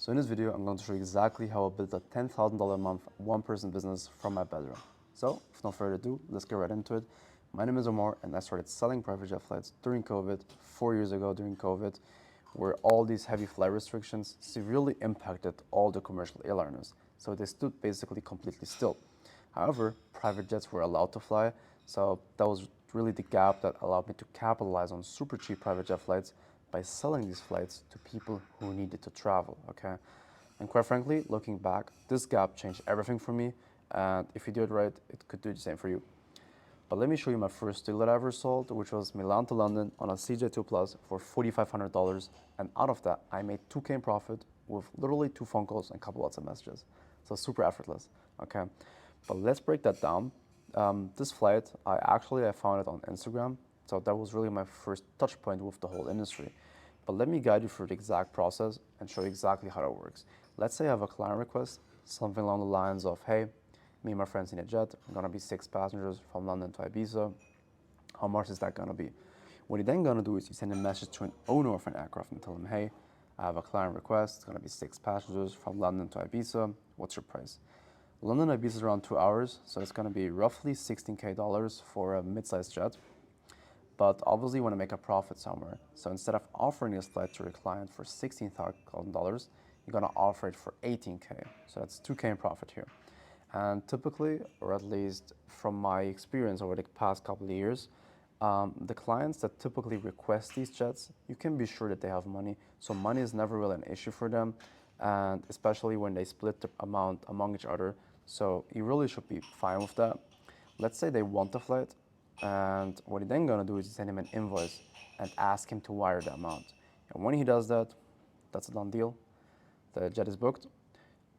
So in this video, I'm going to show you exactly how I built a $10,000 a month one-person business from my bedroom. So with no further ado, let's get right into it. My name is Omar and I started selling private jet flights during COVID, 4 years ago during COVID, where all these heavy flight restrictions severely impacted all the commercial airliners. So they stood basically completely still. However, private jets were allowed to fly, so that was really the gap that allowed me to capitalize on super cheap private jet flights by selling these flights to people who needed to travel, okay? And quite frankly, looking back, this gap changed everything for me, and if you do it right, it could do the same for you. But let me show you my first deal that I ever sold, which was Milan to London on a CJ2 Plus for $4,500. And out of that, I made 2K in profit with literally 2 phone calls and a couple WhatsApp messages. So super effortless, okay? But let's break that down. This flight, I found it on Instagram. So that was really my first touch point with the whole industry. But let me guide you through the exact process and show you exactly how it works. Let's say I have a client request, something along the lines of, hey, me and my friends need a jet. I'm gonna be 6 passengers from London to Ibiza. How much is that gonna be? What you're then gonna do is you send a message to an owner of an aircraft and tell them, hey, I have a client request. It's gonna be 6 passengers from London to Ibiza. What's your price? London to Ibiza is around 2 hours, so it's gonna be roughly $16K for a mid-sized jet. But obviously you wanna make a profit somewhere. So instead of offering this flight to your client for $16,000, you're gonna offer it for 18K. So that's 2K in profit here. And typically, or at least from my experience over the past couple of years, the clients that typically request these jets, you can be sure that they have money. So money is never really an issue for them, and especially when they split the amount among each other. So you really should be fine with that. Let's say they want the flight, and what you're then gonna do is you send him an invoice and ask him to wire the amount. And when he does that, that's a done deal. The jet is booked.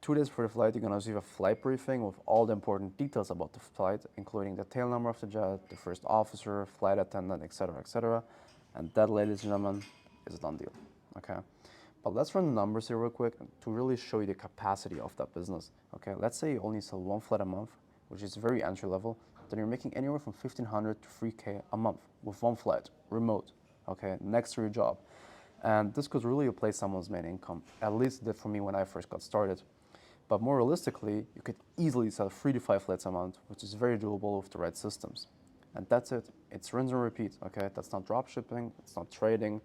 2 days before the flight, you're gonna receive a flight briefing with all the important details about the flight, including the tail number of the jet, the first officer, flight attendant, etc., etc. And that, ladies and gentlemen, is a done deal, okay? But let's run the numbers here real quick to really show you the capacity of that business, okay? Let's say you only sell 1 flight a month, which is very entry level, then you're making anywhere from 1,500 to 3K a month with 1 flight, remote, okay, next to your job. And this could really replace someone's main income. At least it did for me when I first got started. But more realistically, you could easily sell 3 to 5 flights a month, which is very doable with the right systems. And that's it. It's rinse and repeat, okay? That's not drop shipping, it's not trading,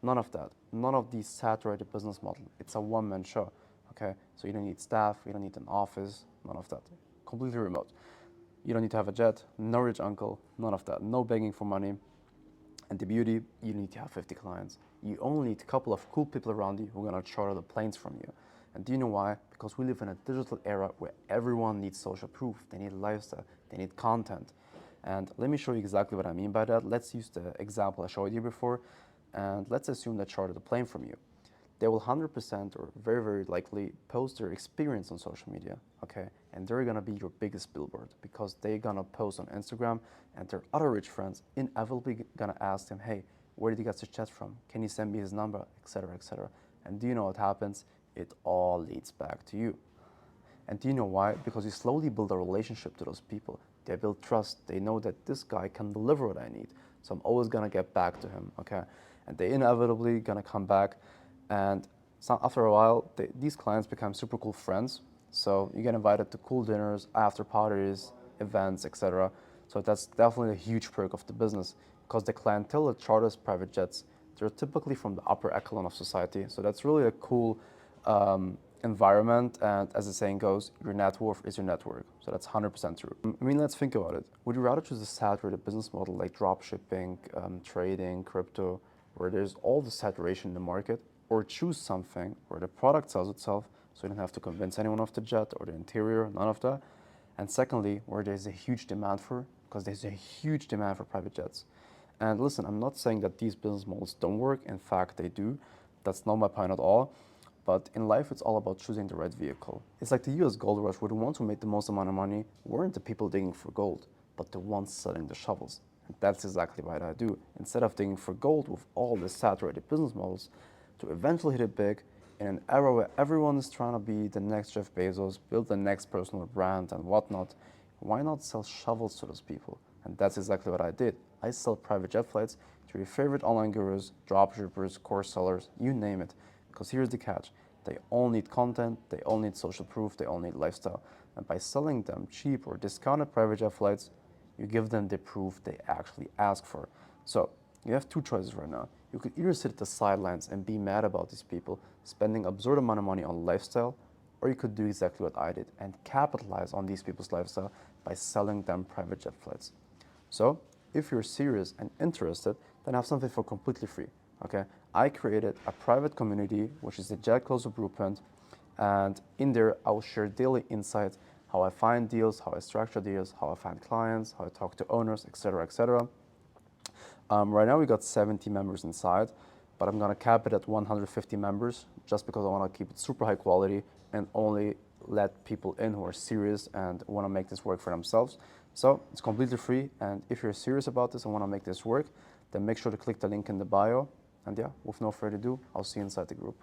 none of that. None of these saturated business model. It's a one-man show, okay? So you don't need staff, you don't need an office, none of that. Completely remote. You don't need to have a jet, no rich uncle, none of that. No begging for money. And the beauty, you need to have 50 clients. You only need a couple of cool people around you who are gonna charter the planes from you. And do you know why? Because we live in a digital era where everyone needs social proof. They need lifestyle, they need content. And let me show you exactly what I mean by that. Let's use the example I showed you before, and let's assume they chartered a plane from you. They will 100% or very, very likely post their experience on social media, okay? And they're gonna be your biggest billboard because they're gonna post on Instagram, and their other rich friends inevitably gonna ask them, hey, where did you get this jet from? Can you send me his number, etc., etc. And do you know what happens? It all leads back to you. And do you know why? Because you slowly build a relationship to those people. They build trust. They know that this guy can deliver what I need. So I'm always gonna get back to him, okay? And they inevitably gonna come back. And so after a while, these clients become super cool friends. So you get invited to cool dinners, after parties, events, etc. So that's definitely a huge perk of the business because the clientele that charters private jets, they're typically from the upper echelon of society. So that's really a cool environment, and as the saying goes, your net worth is your network. So that's 100% true. I mean, let's think about it. Would you rather choose a saturated business model like drop shipping, trading, crypto, where there's all the saturation in the market, or choose something where the product sells itself, so you don't have to convince anyone of the jet or the interior, none of that. And secondly, where there's a huge demand for, because there's a huge demand for private jets. And listen, I'm not saying that these business models don't work. In fact, they do. That's not my point at all. But in life, it's all about choosing the right vehicle. It's like the US gold rush, where the ones who made the most amount of money weren't the people digging for gold, but the ones selling the shovels. And that's exactly what I do. Instead of digging for gold with all the saturated business models, to eventually hit it big in an era where everyone is trying to be the next Jeff Bezos, build the next personal brand and whatnot, why not sell shovels to those people? And that's exactly what I did. I sell private jet flights to your favorite online gurus, dropshippers, course sellers, you name it. Because here's the catch. They all need content, they all need social proof, they all need lifestyle. And by selling them cheap or discounted private jet flights, you give them the proof they actually ask for. So you have two choices right now. You could either sit at the sidelines and be mad about these people spending absurd amount of money on lifestyle, or you could do exactly what I did and capitalize on these people's lifestyle by selling them private jet flights. So if you're serious and interested, then I have something for completely free. Okay, I created a private community, which is the Jet Closer Blueprint, and in there I will share daily insights, how I find deals, how I structure deals, how I find clients, how I talk to owners, etc., etc. Right now we got 70 members inside, but I'm gonna cap it at 150 members just because I wanna keep it super high quality and only let people in who are serious and wanna make this work for themselves. So it's completely free, and if you're serious about this and wanna make this work, then make sure to click the link in the bio. And yeah, with no further ado, I'll see you inside the group.